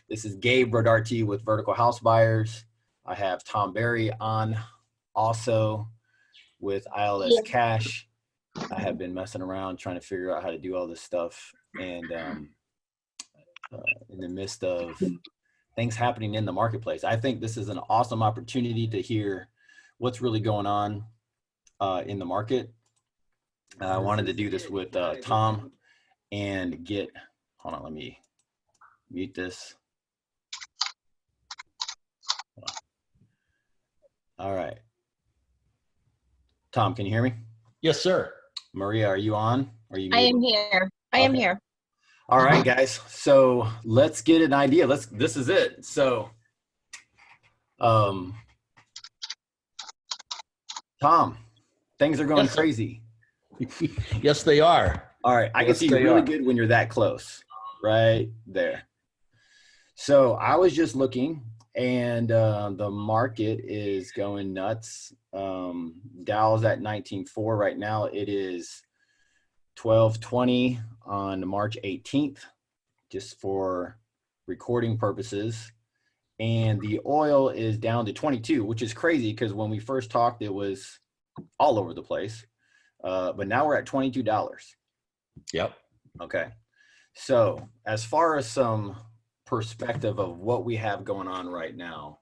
This is Gabe Rodarte with Vertical House Buyers. I have Tom Berry on also with ILS Cash. I have been messing around trying to figure out how to do all this stuff, and in the midst of things happening in the marketplace, I think this is an awesome opportunity to hear what's really going on in the market. I wanted to do this with Tom and get, hold on, let me mute this. All right. Tom, can you hear me? Yes, sir. Maria, are you on? Are you? I am here. I am here. All right, guys. So let's get an idea. This is it. So, Tom, things are going crazy. Yes, they are. All right. I can see you really good when you're that close, right there. So I was just looking, and the market is going nuts. Dow's at 19.4 right now. It is 12.20 on March 18th, just for recording purposes. And the oil is down to 22, which is crazy because when we first talked, it was all over the place. But now we're at $22. Yep. Okay. So as far as some perspective of what we have going on right now,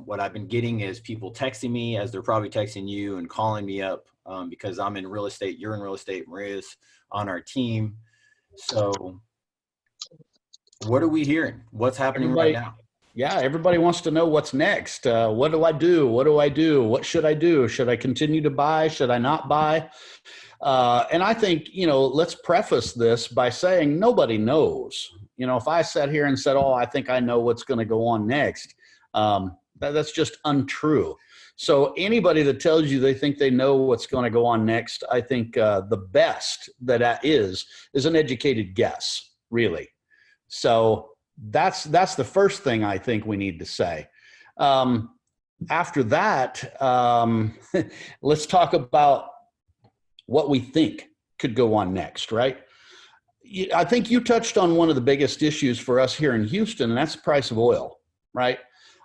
what I've been getting is people texting me, as they're probably texting you, and calling me up because I'm in real estate, you're in real estate, Maria's on our team. So what are we hearing? What's happening right now? Yeah, everybody wants to know what's next. What do I do? What do I do? What should I do? Should I continue to buy? Should I not buy? And I think, let's preface this by saying nobody knows. If I sat here and said, oh, I think I know what's going to go on next, that's just untrue. So anybody that tells you they think they know what's going to go on next, I think the best that is an educated guess, really. So that's the first thing I think we need to say. After that, let's talk about what we think could go on next, right? I think you touched on one of the biggest issues for us here in Houston, and that's the price of oil, right?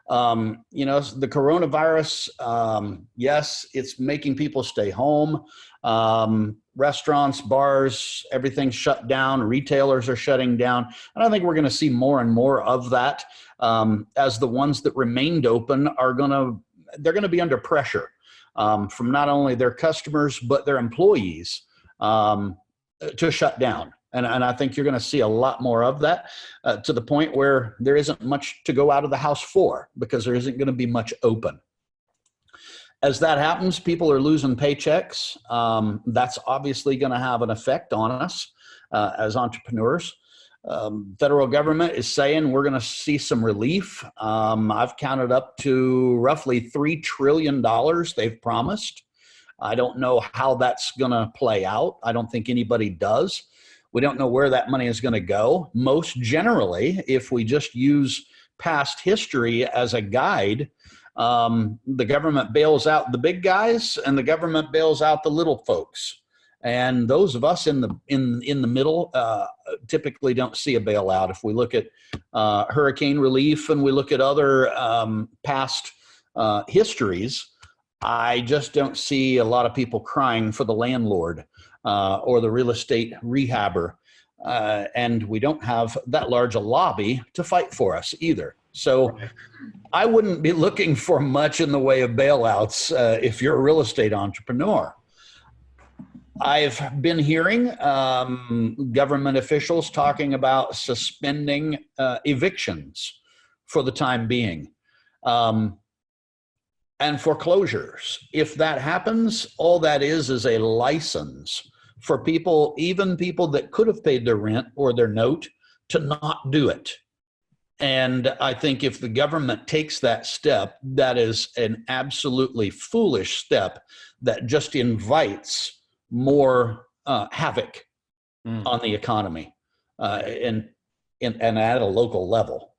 The coronavirus, yes, it's making people stay home. Restaurants, bars, everything's shut down. Retailers are shutting down. And I think we're going to see more and more of that as the ones that remained open they're going to be under pressure from not only their customers, but their employees to shut down. And I think you're going to see a lot more of that to the point where there isn't much to go out of the house for because there isn't going to be much open. As that happens, people are losing paychecks. That's obviously going to have an effect on us as entrepreneurs. Federal government is saying we're going to see some relief. I've counted up to roughly $3 trillion they've promised. I don't know how that's going to play out. I don't think anybody does. We don't know where that money is going to go. Most generally, if we just use past history as a guide, the government bails out the big guys and the government bails out the little folks. And those of us in the middle typically don't see a bailout. If we look at hurricane relief and we look at other past histories, I just don't see a lot of people crying for the landlord or the real estate rehabber. And we don't have that large a lobby to fight for us either. So I wouldn't be looking for much in the way of bailouts if you're a real estate entrepreneur. I've been hearing government officials talking about suspending evictions for the time being and foreclosures. If that happens, all that is a license for people, even people that could have paid their rent or their note, to not do it. And I think if the government takes that step, that is an absolutely foolish step that just invites more havoc on the economy and at a local level.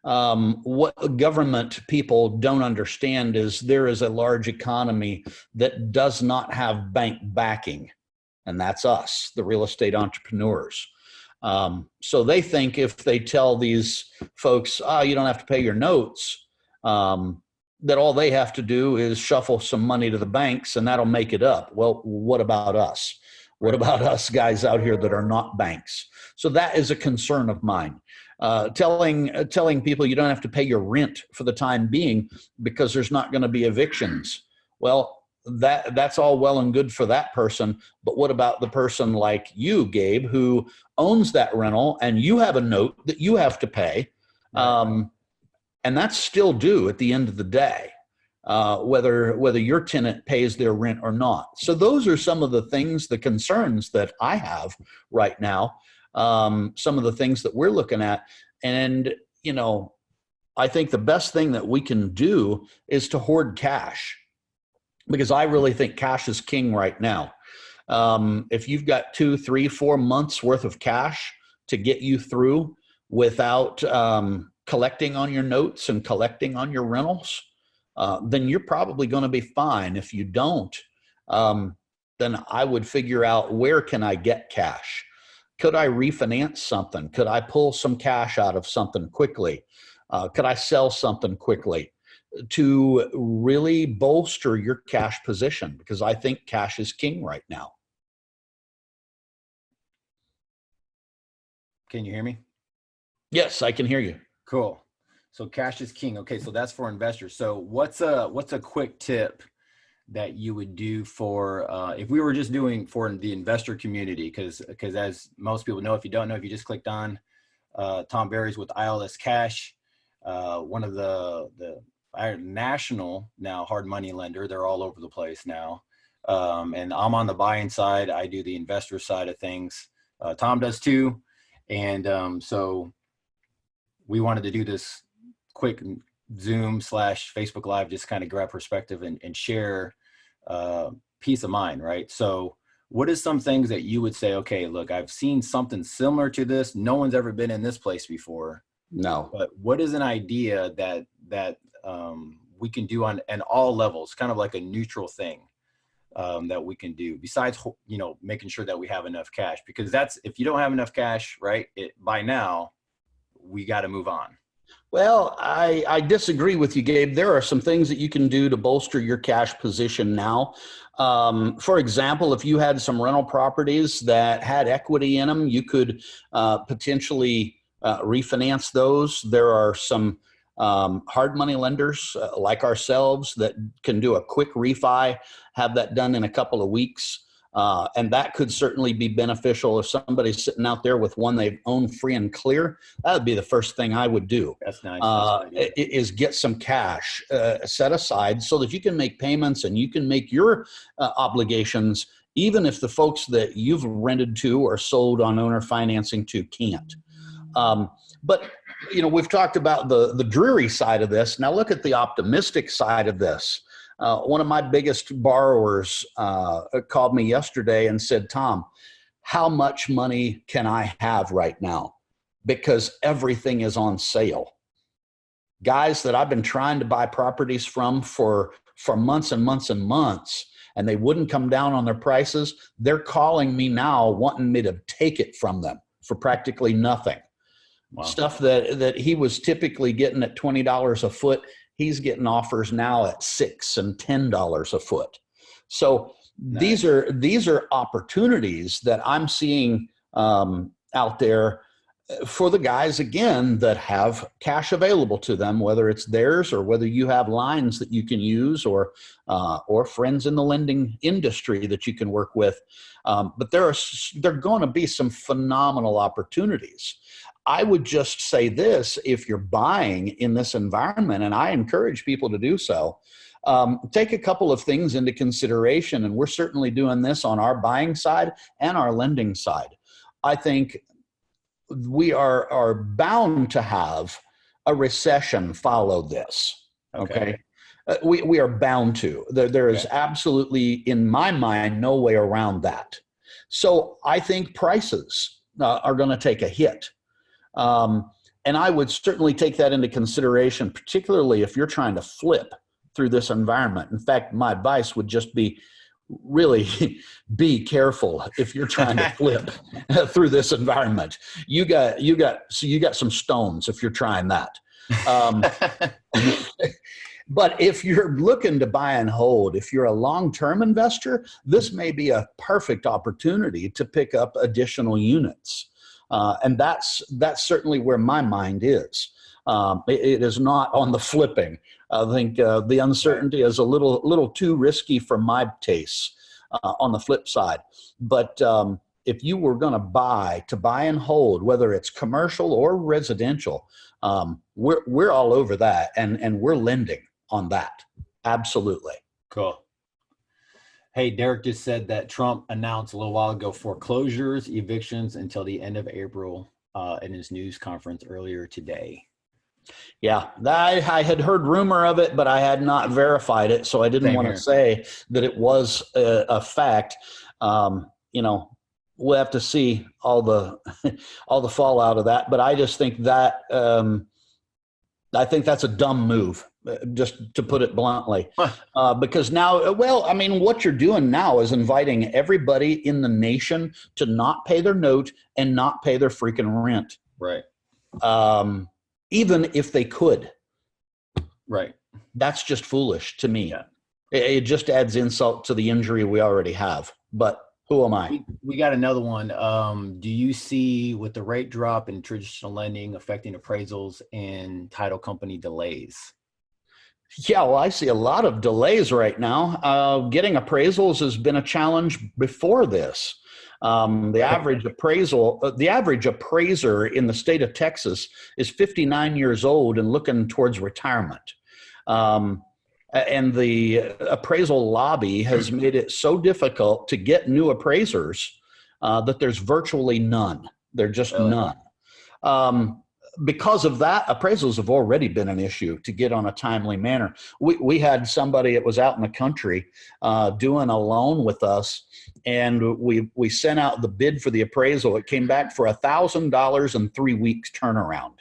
What government people don't understand is there is a large economy that does not have bank backing, and that's us, the real estate entrepreneurs. So they think if they tell these folks, oh, you don't have to pay your notes, that all they have to do is shuffle some money to the banks and that'll make it up. Well, what about us? What about us guys out here that are not banks? So that is a concern of mine. Telling people you don't have to pay your rent for the time being because there's not going to be evictions. Well, that's all well and good for that person, but what about the person like you, Gabe, who owns that rental and you have a note that you have to pay, and that's still due at the end of the day, whether your tenant pays their rent or not. So those are some of the things, the concerns that I have right now, some of the things that we're looking at. And, I think the best thing that we can do is to hoard cash, because I really think cash is king right now. If you've got 2, 3, 4 months worth of cash to get you through without collecting on your notes and collecting on your rentals, then you're probably going to be fine. If you don't, then I would figure out, where can I get cash? Could I refinance something? Could I pull some cash out of something quickly? Could I sell something quickly to really bolster your cash position? Because I think cash is king right now. Can you hear me? Yes, I can hear you. Cool. So cash is king. Okay, so that's for investors. So what's a quick tip that you would do for if we were just doing for the investor community? Because as most people know, if you don't know, if you just clicked on Tom Berry's with ILS Cash, one of the national now hard money lender. They're all over the place now. And I'm on the buying side. I do the investor side of things. Tom does too. And so we wanted to do this quick Zoom / Facebook Live, just kind of grab perspective and share peace of mind, right? So what is some things that you would say, okay, look, I've seen something similar to this. No one's ever been in this place before. No. But what is an idea that we can do on all levels, kind of like a neutral thing that we can do besides, making sure that we have enough cash? Because that's, if you don't have enough cash, right, by now, we got to move on. Well, I disagree with you, Gabe. There are some things that you can do to bolster your cash position now. For example, if you had some rental properties that had equity in them, you could potentially refinance those. There are some hard money lenders like ourselves that can do a quick refi, have that done in a couple of weeks. And that could certainly be beneficial if somebody's sitting out there with one they own free and clear. That would be the first thing I would do. That's nice. Is get some cash set aside so that you can make payments and you can make your obligations, even if the folks that you've rented to or sold on owner financing to can't. But we've talked about the dreary side of this. Now look at the optimistic side of this. One of my biggest borrowers called me yesterday and said, Tom, how much money can I have right now? Because everything is on sale. Guys that I've been trying to buy properties from for months and months and months, and they wouldn't come down on their prices, they're calling me now wanting me to take it from them for practically nothing. Wow. Stuff that he was typically getting at $20 a foot, he's getting offers now at $6 and $10 a foot. So nice. These are opportunities that I'm seeing out there for the guys, again, that have cash available to them, whether it's theirs or whether you have lines that you can use or friends in the lending industry that you can work with. But there are going to be some phenomenal opportunities. I would just say this: if you're buying in this environment, and I encourage people to do so, take a couple of things into consideration. And we're certainly doing this on our buying side and our lending side. I think we are bound to have a recession follow this. Okay. We are bound to. There is absolutely, in my mind, no way around that. So I think prices are going to take a hit. And I would certainly take that into consideration, particularly if you're trying to flip through this environment. In fact, my advice would just be really be careful if you're trying to flip through this environment. You got some stones if you're trying that. But if you're looking to buy and hold, if you're a long-term investor, this may be a perfect opportunity to pick up additional units. And that's certainly where my mind is. It is not on the flipping. I think the uncertainty is a little too risky for my tastes on the flip side. But if you were going to buy and hold, whether it's commercial or residential, we're all over that, and we're lending on that. Absolutely. Cool. Hey, Derek just said that Trump announced a little while ago foreclosures, evictions until the end of April in his news conference earlier today. Yeah, I had heard rumor of it, but I had not verified it, so I didn't want to say that it was a fact. We'll have to see all the fallout of that. But I just think that I think that's a dumb move, just to put it bluntly, because now, what you're doing now is inviting everybody in the nation to not pay their note and not pay their freaking rent. Right. Even if they could. Right. That's just foolish to me. Yeah. It just adds insult to the injury we already have. But who am I? We got another one. Do you see, with the rate drop in traditional lending affecting appraisals and title company delays? Yeah, well, I see a lot of delays right now. Getting appraisals has been a challenge before this. The average appraiser in the state of Texas is 59 years old and looking towards retirement. And the appraisal lobby has made it so difficult to get new appraisers that there's virtually none. There are just none. Because of that, appraisals have already been an issue to get on a timely manner. We had somebody that was out in the country doing a loan with us, and we sent out the bid for the appraisal. It came back for $1,000 in 3 weeks turnaround.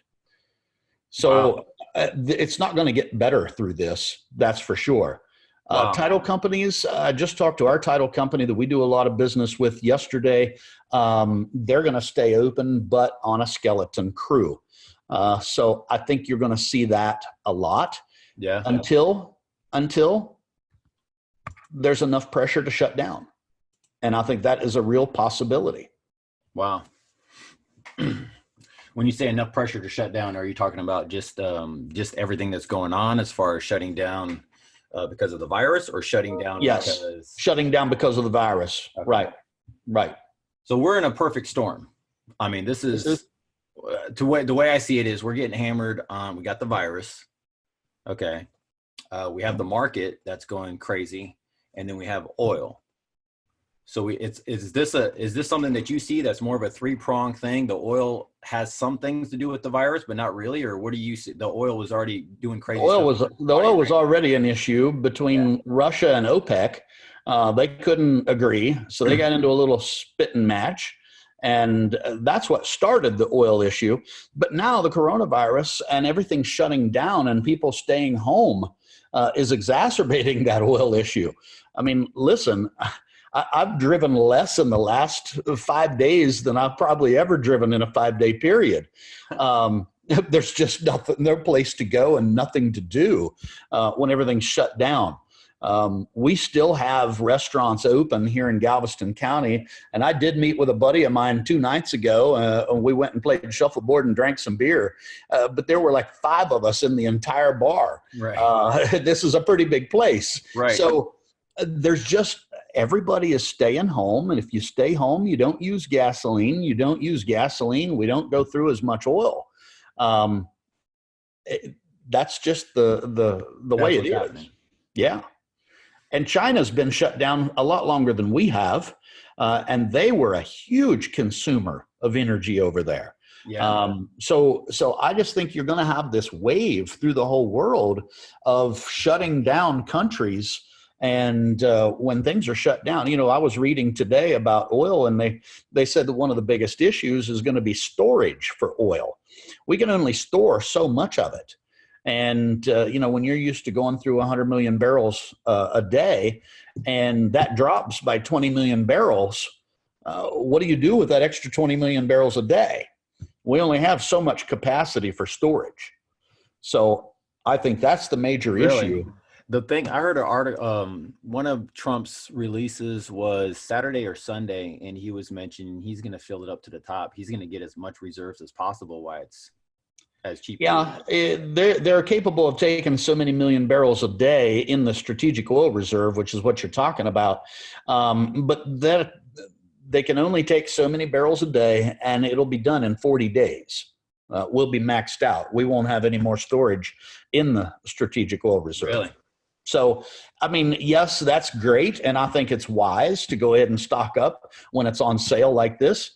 So wow. It's not going to get better through this, that's for sure. Wow. Title companies, I just talked to our title company that we do a lot of business with yesterday. They're going to stay open, but on a skeleton crew. So I think you're going to see that a lot. Yeah. Until there's enough pressure to shut down. And I think that is a real possibility. Wow. When you say enough pressure to shut down, are you talking about just everything that's going on as far as shutting down because of the virus, or shutting down? Yes, shutting down because of the virus. Okay. Right. So we're in a perfect storm. I mean, this is the way I see it is we're getting hammered on. We got the virus. Okay. We have the market that's going crazy, and then we have oil. So is this something that you see that's more of a three-pronged thing? The oil has some things to do with the virus, but not really, or what do you see? The oil was already doing crazy. The oil was already an issue between Russia and OPEC. They couldn't agree, so they got into a little spitting match, and that's what started the oil issue. But now the coronavirus and everything shutting down and people staying home is exacerbating that oil issue. I mean, listen, I've driven less in the last 5 days than I've probably ever driven in a 5-day period. There's just no place to go and nothing to do when everything's shut down. We still have restaurants open here in Galveston County. And I did meet with a buddy of mine 2 nights ago. And we went and played shuffleboard and drank some beer. But there were like 5 of us in the entire bar. Right. This is a pretty big place. Right. So there's just, everybody is staying home. And if you stay home, you don't use gasoline. We don't go through as much oil. That's just the way it is. Happening. Yeah. And China's been shut down a lot longer than we have. And they were a huge consumer of energy over there. Yeah. So I just think you're going to have this wave through the whole world of shutting down countries. And when things are shut down, I was reading today about oil, and they said that one of the biggest issues is going to be storage for oil. We can only store so much of it. And, when you're used to going through 100 million barrels a day, and that drops by 20 million barrels, what do you do with that extra 20 million barrels a day? We only have so much capacity for storage. So I think that's the major issue. The thing I heard an article, one of Trump's releases was Saturday or Sunday, and he was mentioning he's going to fill it up to the top. He's going to get as much reserves as possible while it's as cheap. Yeah, they're capable of taking so many million barrels a day in the strategic oil reserve, which is what you're talking about. But that they can only take so many barrels a day, and it'll be done in 40 days. We'll be maxed out. We won't have any more storage in the strategic oil reserve. Really? So, I mean, yes, that's great. And I think it's wise to go ahead and stock up when it's on sale like this,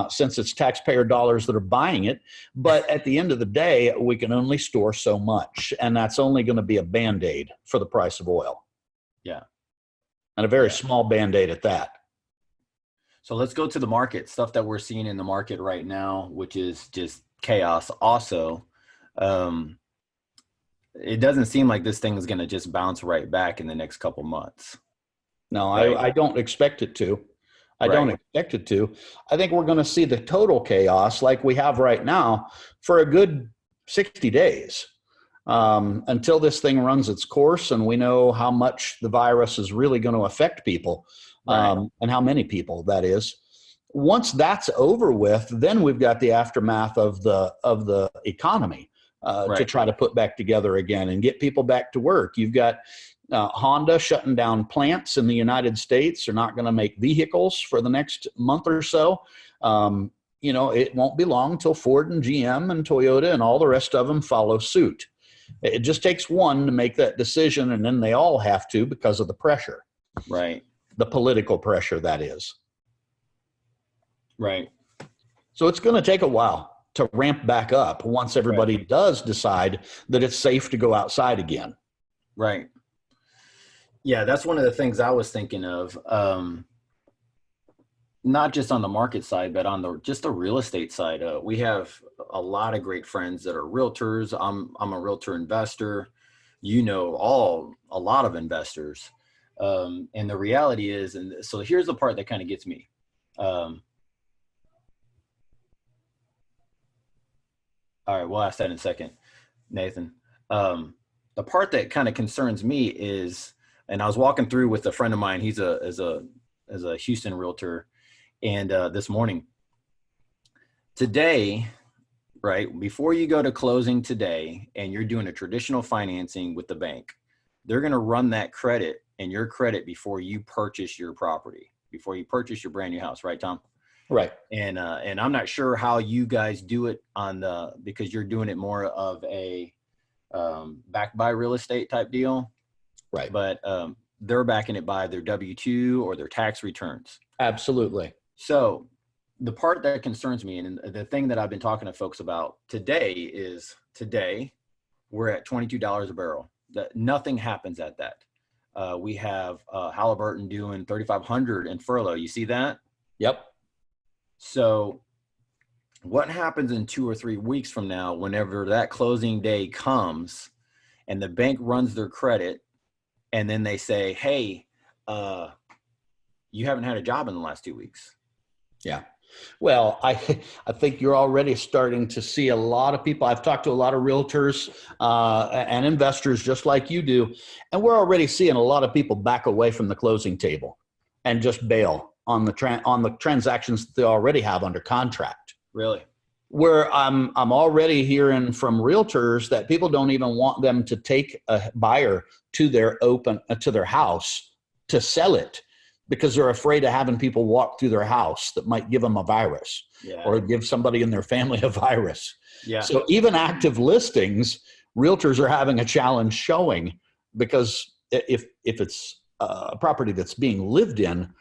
since it's taxpayer dollars that are buying it. But at the end of the day, we can only store so much. And that's only going to be a Band-Aid for the price of oil. Yeah. And a very small Band-Aid at that. So let's go to the market, stuff that we're seeing in the market right now, which is just chaos also. It doesn't seem like this thing is going to just bounce right back in the next couple months. No, right? I don't expect it to. I don't expect it to. I think we're going to see the total chaos like we have right now for a good 60 days until this thing runs its course and we know how much the virus is really going to affect people and how many people that is. Once that's over with, then we've got the aftermath of the economy. To try to put back together again and get people back to work. You've got Honda shutting down plants in the United States. They're not going to make vehicles for the next month or so. It won't be long until Ford and GM and Toyota and all the rest of them follow suit. It just takes one to make that decision, and then they all have to because of the pressure. Right. The political pressure, that is. Right. So it's going to take a while to ramp back up once everybody does decide that it's safe to go outside again. Right. Yeah, that's one of the things I was thinking of. Not just on the market side, but on just the real estate side. We have a lot of great friends that are realtors. I'm a realtor investor. A lot of investors. And the reality is, and so here's the part that kind of gets me. All right, we'll ask that in a second, Nathan. The part that kind of concerns me is, and I was walking through with a friend of mine. He's a Houston realtor, and this morning, today, right before you go to closing today, and you're doing a traditional financing with the bank, they're going to run that credit and your credit before you purchase your property, before you purchase your brand new house, right, Tom? Right. And I'm not sure how you guys do it because you're doing it more of a backed by real estate type deal. Right. But they're backing it by their W-2 or their tax returns. Absolutely. So the part that concerns me, and the thing that I've been talking to folks about today we're at $22 a barrel. That nothing happens at that. We have Halliburton doing $3,500 in furlough. You see that? Yep. So what happens in 2 or 3 weeks from now, whenever that closing day comes and the bank runs their credit and then they say, hey, you haven't had a job in the last 2 weeks? Yeah. Well, I think you're already starting to see a lot of people. I've talked to a lot of realtors and investors just like you do, and we're already seeing a lot of people back away from the closing table and just bail on the transactions that they already have under contract. Really? Where I'm already hearing from realtors that people don't even want them to take a buyer to their house to sell it because they're afraid of having people walk through their house that might give them a virus or give somebody in their family a virus. Yeah. So even active listings, realtors are having a challenge showing because if it's a property that's being lived in,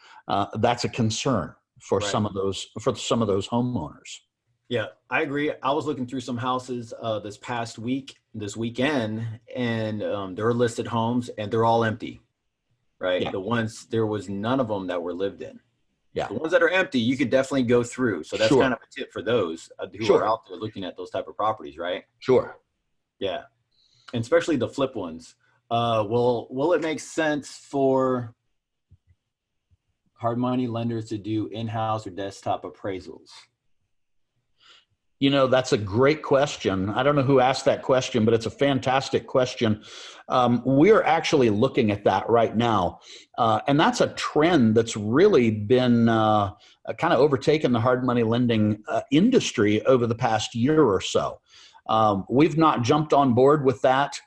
that's a concern for some of those homeowners. Yeah, I agree. I was looking through some houses this weekend, and they're listed homes, and they're all empty, right? Yeah. There was none of them that were lived in. Yeah. The ones that are empty, you could definitely go through. So that's kind of a tip for those who are out there looking at those type of properties, right? Sure. Yeah. and especially the flip ones, will it make sense for hard money lenders to do in-house or desktop appraisals? You know, that's a great question. I don't know who asked that question, but it's a fantastic question. We're actually looking at that right now. And that's a trend that's really been kind of overtaken the hard money lending industry over the past year or so. We've not jumped on board with that.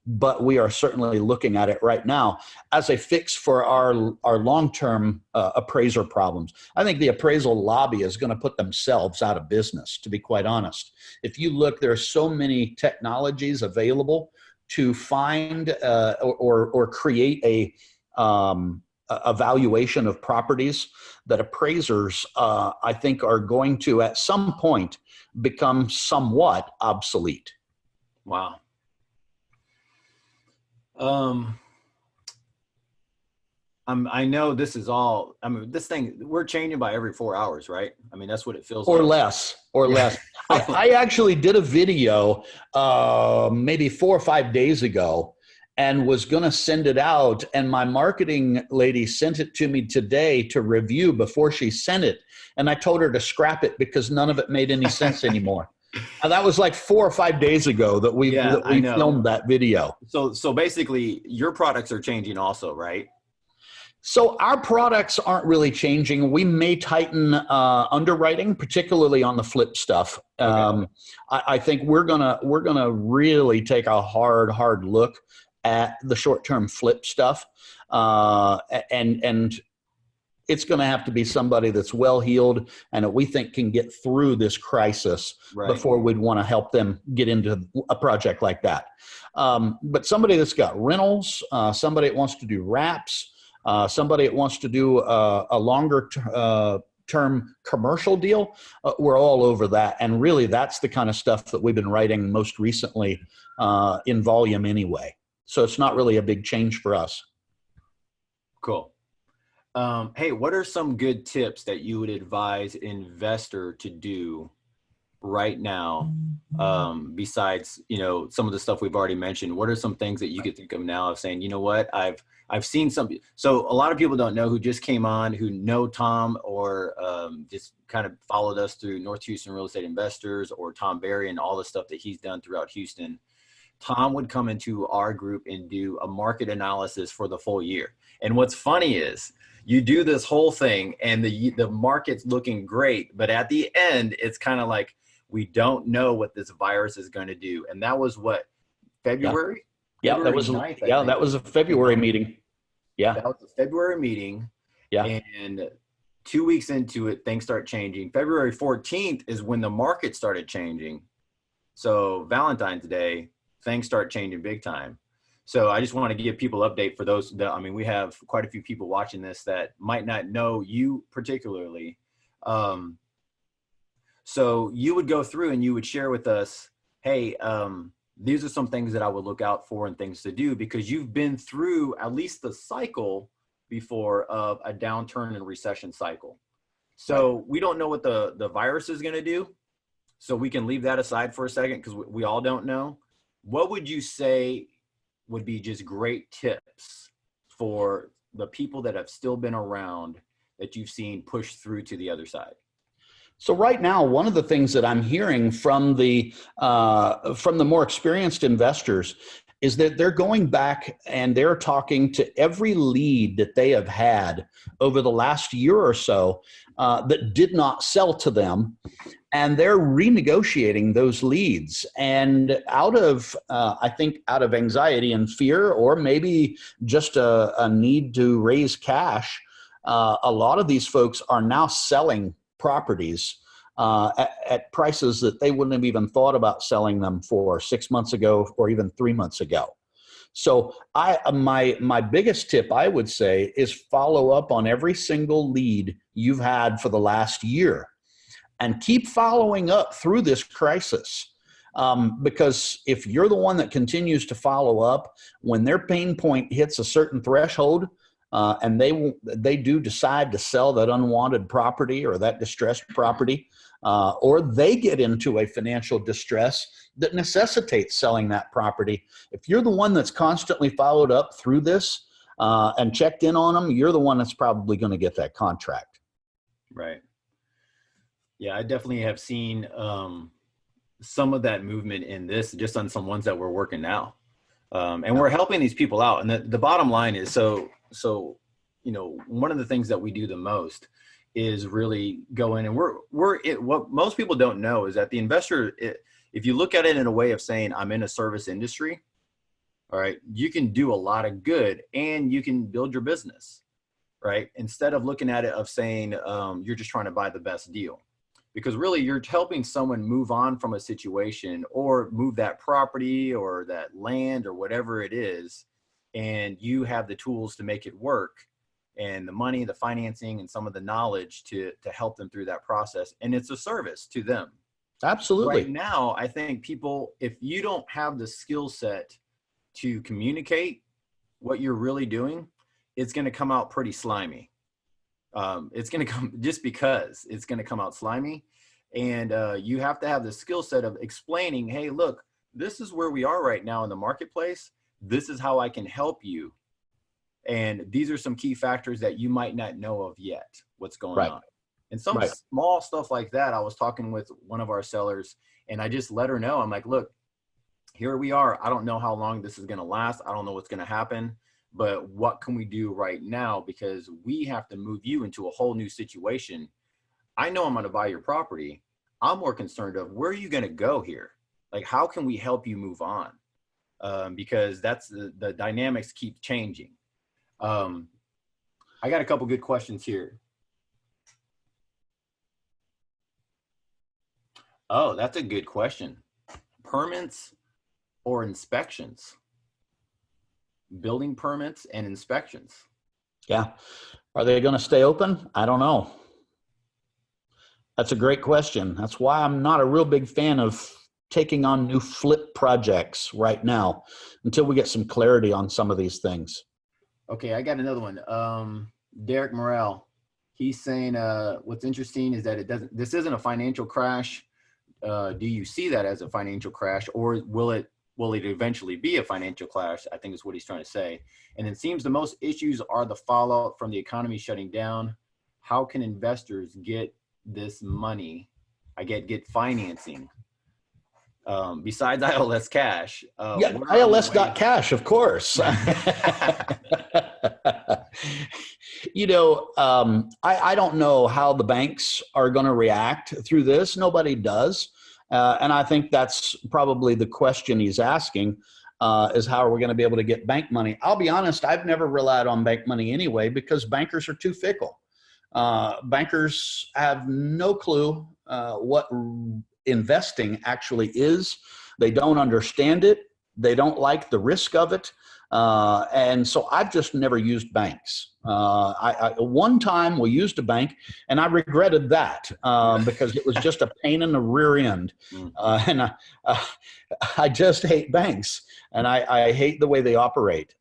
But we are certainly looking at it right now as a fix for our long-term appraiser problems. I think the appraisal lobby is going to put themselves out of business, to be quite honest. If you look, there are so many technologies available to find or create a valuation of properties that appraisers, I think, are going to, at some point, become somewhat obsolete. Wow. I know this is all, I mean, this thing, we're changing by every 4 hours, right? I mean, that's what it feels like. Or less. I actually did a video maybe 4 or 5 days ago and was going to send it out. And my marketing lady sent it to me today to review before she sent it. And I told her to scrap it because none of it made any sense anymore. And that was like 4 or 5 days ago that we filmed that video. So basically your products are changing also, right? So our products aren't really changing. We may tighten underwriting, particularly on the flip stuff. Okay. I think we're gonna really take a hard look at the short-term flip stuff, and it's going to have to be somebody that's well-heeled and that we think can get through this crisis before we'd want to help them get into a project like that. But somebody that's got rentals, somebody that wants to do wraps, somebody that wants to do a longer term commercial deal, we're all over that. And really, that's the kind of stuff that we've been writing most recently in volume anyway. So it's not really a big change for us. Cool. Hey, what are some good tips that you would advise an investor to do right now? Besides, some of the stuff we've already mentioned, what are some things that you could think of now of saying, you know what, I've seen something. So a lot of people don't know who just came on, who know Tom or just kind of followed us through North Houston Real Estate Investors or Tom Berry and all the stuff that he's done throughout Houston. Tom would come into our group and do a market analysis for the full year. And what's funny is you do this whole thing and the market's looking great, but at the end, it's kind of like, we don't know what this virus is going to do. And that was what, February? Yeah, that was 9th, that was a February meeting. Yeah. That was a February meeting. Yeah. And 2 weeks into it, things start changing. February 14th is when the market started changing. So Valentine's Day, things start changing big time. So I just want to give people an update for those that, we have quite a few people watching this that might not know you particularly. So you would go through and you would share with us, hey, these are some things that I would look out for and things to do, because you've been through at least the cycle before of a downturn and recession cycle. So we don't know what the virus is going to do. So we can leave that aside for a second because we all don't know. What would you say would be just great tips for the people that have still been around that you've seen push through to the other side? So right now, one of the things that I'm hearing from the more experienced investors is that they're going back and they're talking to every lead that they have had over the last year or so that did not sell to them. And they're renegotiating those leads. And out of anxiety and fear, or maybe just a need to raise cash, a lot of these folks are now selling properties at prices that they wouldn't have even thought about selling them for 6 months ago or even 3 months ago. So my biggest tip, I would say, is follow up on every single lead you've had for the last year. And keep following up through this crisis. Because if you're the one that continues to follow up, when their pain point hits a certain threshold, and they do decide to sell that unwanted property or that distressed property, or they get into a financial distress that necessitates selling that property. If you're the one that's constantly followed up through this and checked in on them, you're the one that's probably going to get that contract. Right. Yeah, I definitely have seen some of that movement in this, just on some ones that we're working now. And we're helping these people out. And the bottom line is, so, one of the things that we do the most is really go in and what most people don't know is that the investor, if you look at it in a way of saying, I'm in a service industry, all right, you can do a lot of good and you can build your business, right? Instead of looking at it of saying, you're just trying to buy the best deal. Because really you're helping someone move on from a situation or move that property or that land or whatever it is. And you have the tools to make it work and the money, the financing, and some of the knowledge to help them through that process. And it's a service to them. Absolutely. Right now, I think people, if you don't have the skill set to communicate what you're really doing, it's going to come out pretty slimy. It's going to come just because it's going to come out slimy. And you have to have the skill set of explaining, hey, look, this is where we are right now in the marketplace. This is how I can help you. And these are some key factors that you might not know of yet, what's going on. And some small stuff like that, I was talking with one of our sellers and I just let her know, I'm like, look, here we are. I don't know how long this is going to last. I don't know what's going to happen. But what can we do right now? Because we have to move you into a whole new situation. I know I'm going to buy your property. I'm more concerned of where are you going to go here? Like, how can we help you move on? Because that's the dynamics keep changing. I got a couple good questions here. Oh, that's a good question. Permits or inspections? Building permits and inspections. Yeah. Are they going to stay open? I don't know. That's a great question. That's why I'm not a real big fan of taking on new flip projects right now until we get some clarity on some of these things. Okay, I got another one. Derek Morrell, he's saying what's interesting is that this isn't a financial crash. Do you see that as a financial crash, or will it eventually be a financial crash? I think is what he's trying to say. And it seems the most issues are the fallout from the economy shutting down. How can investors get this money? Get financing besides ILS cash. Yeah, ILS.cash, of course. I don't know how the banks are going to react through this. Nobody does. And I think that's probably the question he's asking, is how are we going to be able to get bank money? I'll be honest, I've never relied on bank money anyway because bankers are too fickle. Bankers have no clue what investing actually is. They don't understand it. They don't like the risk of it. And so I've just never used banks. One time we used a bank and I regretted that because it was just a pain in the rear end. And I just hate banks and I hate the way they operate.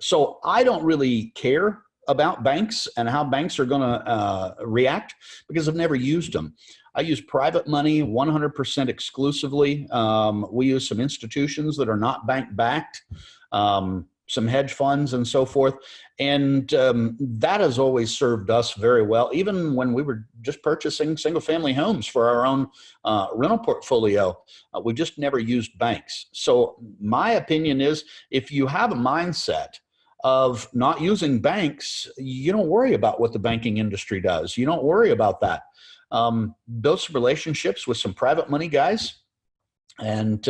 So I don't really care about banks and how banks are going to react because I've never used them. I use private money 100% exclusively. We use some institutions that are not bank backed, some hedge funds and so forth. And that has always served us very well, even when we were just purchasing single family homes for our own rental portfolio. We just never used banks. So my opinion is if you have a mindset of not using banks, you don't worry about what the banking industry does. You don't worry about that. Build some relationships with some private money guys, and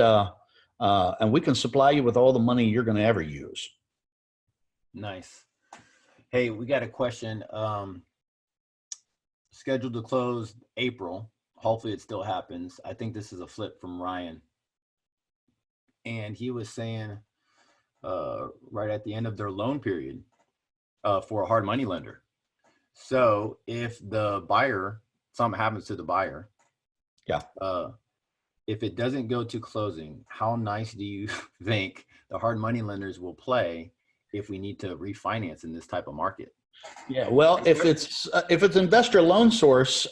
we can supply you with all the money you're going to ever use. Nice. Hey, we got a question. Scheduled to close April. Hopefully it still happens. I think this is a flip from Ryan. And he was saying right at the end of their loan period for a hard money lender. So if the buyer, something happens to the buyer, if it doesn't go to closing, how nice do you think the hard money lenders will play if we need to refinance in this type of market. Yeah, well, if it's Investor Loan Source,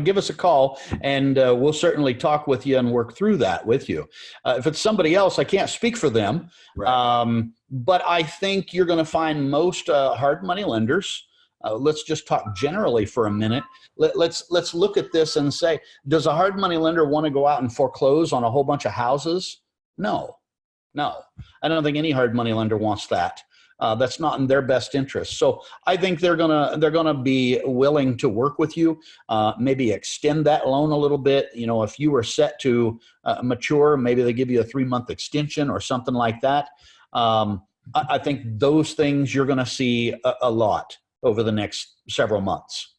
give us a call, and we'll certainly talk with you and work through that with you. If it's somebody else, I can't speak for them, Right. but I think you're going to find most hard money lenders. Let's just talk generally for a minute. Let's look at this and say, does a hard money lender want to go out and foreclose on a whole bunch of houses? No. I don't think any hard money lender wants that. That's not in their best interest. So I think they're gonna be willing to work with you, maybe extend that loan a little bit. You know, if you were set to mature, maybe they give you a 3-month extension or something like that. I think those things you're going to see a lot over the next several months.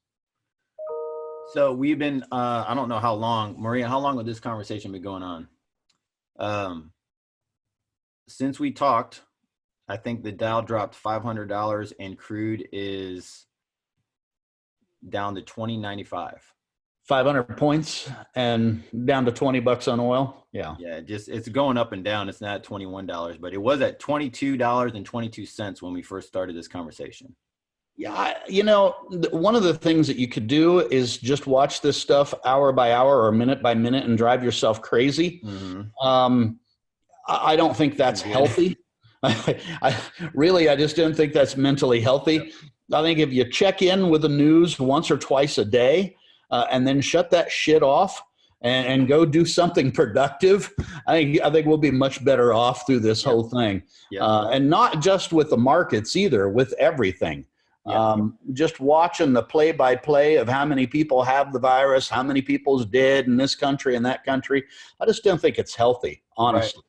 So we've been, I don't know how long, Maria, how long would this conversation be going on? Since we talked, I think the Dow dropped $500 and crude is down to 20.95. 500 points and down to $20 on oil. Yeah. Yeah. It's going up and down. It's not at $21, but it was at $22.22 when we first started this conversation. Yeah. You know, one of the things that you could do is just watch this stuff hour by hour or minute by minute and drive yourself crazy. Mm-hmm. I don't think that's healthy. I just don't think that's mentally healthy. I think if you check in with the news once or twice a day and then shut that shit off and go do something productive, I think we'll be much better off through this whole thing. And not just with the markets either, with everything. Just watching the play-by-play of how many people have the virus, how many people's dead in this country and that country. I just don't think it's healthy, honestly. Right.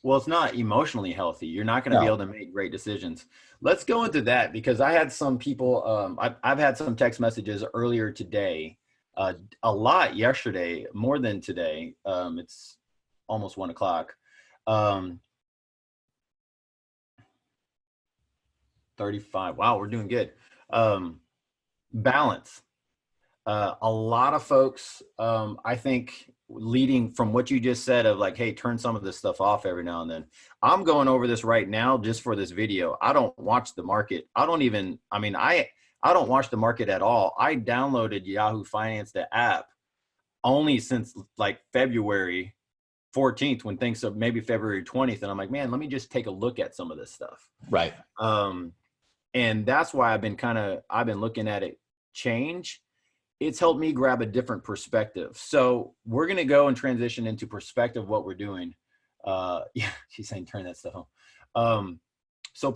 Well, it's not emotionally healthy. You're not going to be able to make great decisions. Let's go into that because I had some people, I've had some text messages earlier today, a lot yesterday, more than today. It's almost 1 o'clock. 35. Wow, we're doing good. Balance. A lot of folks, I think, leading from what you just said of like, hey, turn some of this stuff off every now and then. I'm going over this right now just for this video. I don't watch the market. I don't watch the market at all. I downloaded Yahoo Finance, the app, only since like February 14th when things, so maybe February 20th. And I'm like, man, let me just take a look at some of this stuff. Right. And that's why I've been looking at it change. It's helped me grab a different perspective. So we're going to go and transition into perspective, what we're doing. Yeah, she's saying, turn that stuff on. So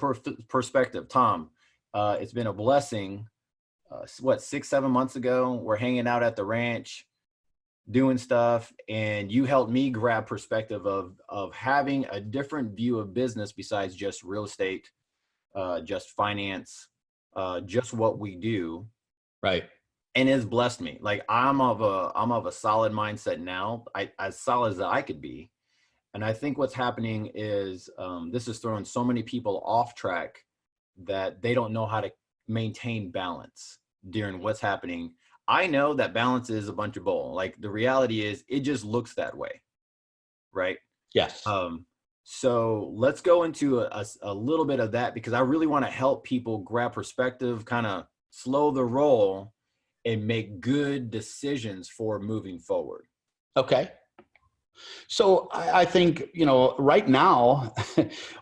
perspective, Tom, it's been a blessing. 6-7 months ago, we're hanging out at the ranch doing stuff. And you helped me grab perspective of having a different view of business besides just real estate, just finance, just what we do. Right. And it's blessed me. Like I'm of a solid mindset now, as solid as I could be. And I think what's happening is this is throwing so many people off track that they don't know how to maintain balance during what's happening. I know that balance is a bunch of bull. Like the reality is it just looks that way. Right. Yes. So let's go into a little bit of that because I really want to help people grab perspective, kind of slow the roll and make good decisions for moving forward. Okay. So I think, right now,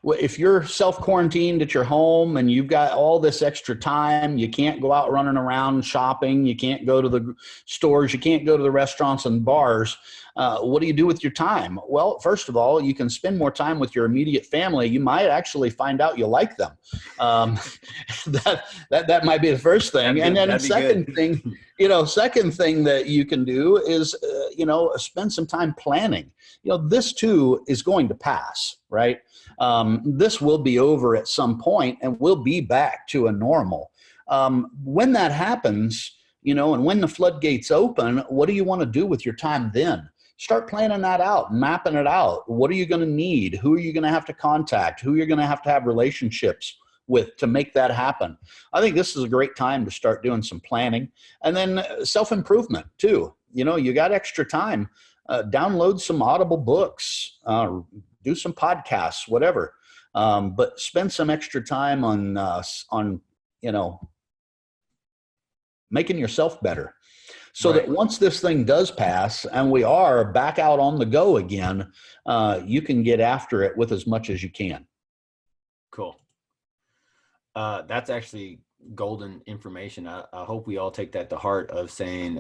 if you're self-quarantined at your home and you've got all this extra time, you can't go out running around shopping, you can't go to the stores, you can't go to the restaurants and bars. What do you do with your time? Well, first of all, you can spend more time with your immediate family. You might actually find out you like them. That might be the first thing. And then the second thing that you can do is, spend some time planning. This too is going to pass, right? This will be over at some point and we'll be back to a normal. When that happens, and when the floodgates open, what do you want to do with your time then? Start planning that out, mapping it out. What are you going to need? Who are you going to have to contact? Who you're going to have relationships with to make that happen? I think this is a great time to start doing some planning. And then self-improvement too. You got extra time. Download some Audible books, do some podcasts, whatever. But spend some extra time on making yourself better, so that once this thing does pass and we are back out on the go again, you can get after it with as much as you can. Cool. That's actually golden information. I hope we all take that to heart, of saying,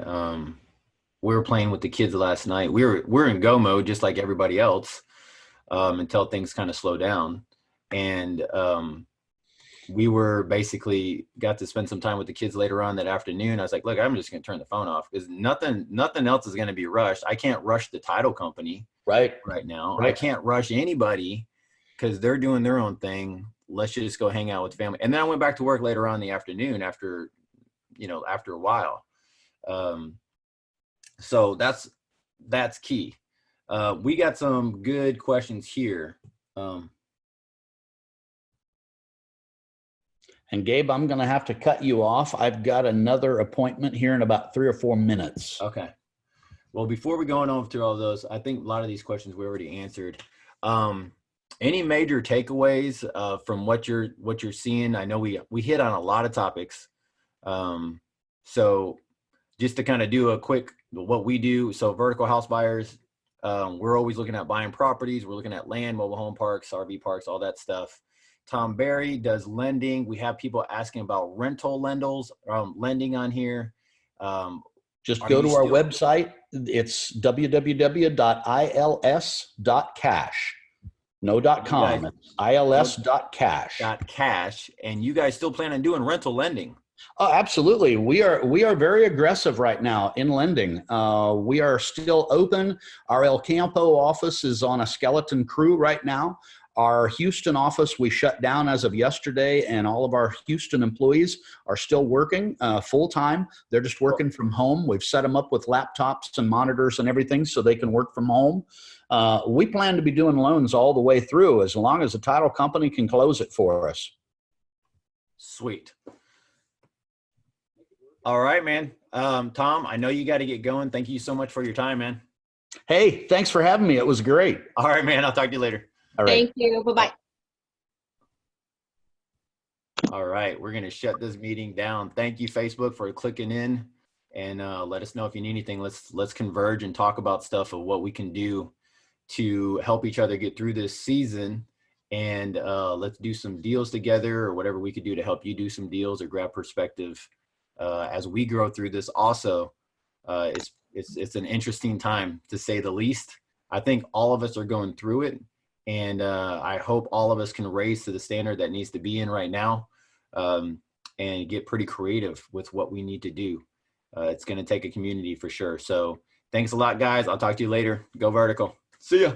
we were playing with the kids last night. We're in go mode just like everybody else, until things kind of slow down. And we were basically got to spend some time with the kids later on that afternoon. I was like, look, I'm just going to turn the phone off, because nothing else is going to be rushed. I can't rush the title company right now. Right. I can't rush anybody because they're doing their own thing. Let's just go hang out with family. And then I went back to work later on in the afternoon after a while. So that's key. We got some good questions here. And Gabe, I'm going to have to cut you off. I've got another appointment here in about 3 or 4 minutes. Okay. Well, before we go on over to all those, I think a lot of these questions we already answered. Any major takeaways from what you're seeing? I know we hit on a lot of topics. So just to kind of do a quick, what we do. So vertical house buyers, we're always looking at buying properties. We're looking at land, mobile home parks, RV parks, all that stuff. Tom Barry does lending. We have people asking about rental lending on here. Just go to our website. It's www.ils.cash. No .com. It's ils.cash. .cash. And you guys still plan on doing rental lending? Oh, absolutely. We are very aggressive right now in lending. We are still open. Our El Campo office is on a skeleton crew right now. Our Houston office we shut down as of yesterday, and all of our Houston employees are still working full time. They're just working from home. We've set them up with laptops and monitors and everything so they can work from home. We plan to be doing loans all the way through, as long as the title company can close it for us. Sweet. All right, man. Tom, I know you got to get going. Thank you so much for your time, man. Hey, thanks for having me. It was great. All right, man. I'll talk to you later. All right. Thank you. Bye-bye. All right. We're going to shut this meeting down. Thank you, Facebook, for clicking in, and let us know if you need anything. Let's converge and talk about stuff of what we can do to help each other get through this season. And let's do some deals together, or whatever we could do to help you do some deals or grab perspective as we grow through this. Also, it's an interesting time, to say the least. I think all of us are going through it. And I hope all of us can raise to the standard that needs to be in right now, and get pretty creative with what we need to do. It's going to take a community for sure. So thanks a lot, guys. I'll talk to you later. Go vertical. See ya.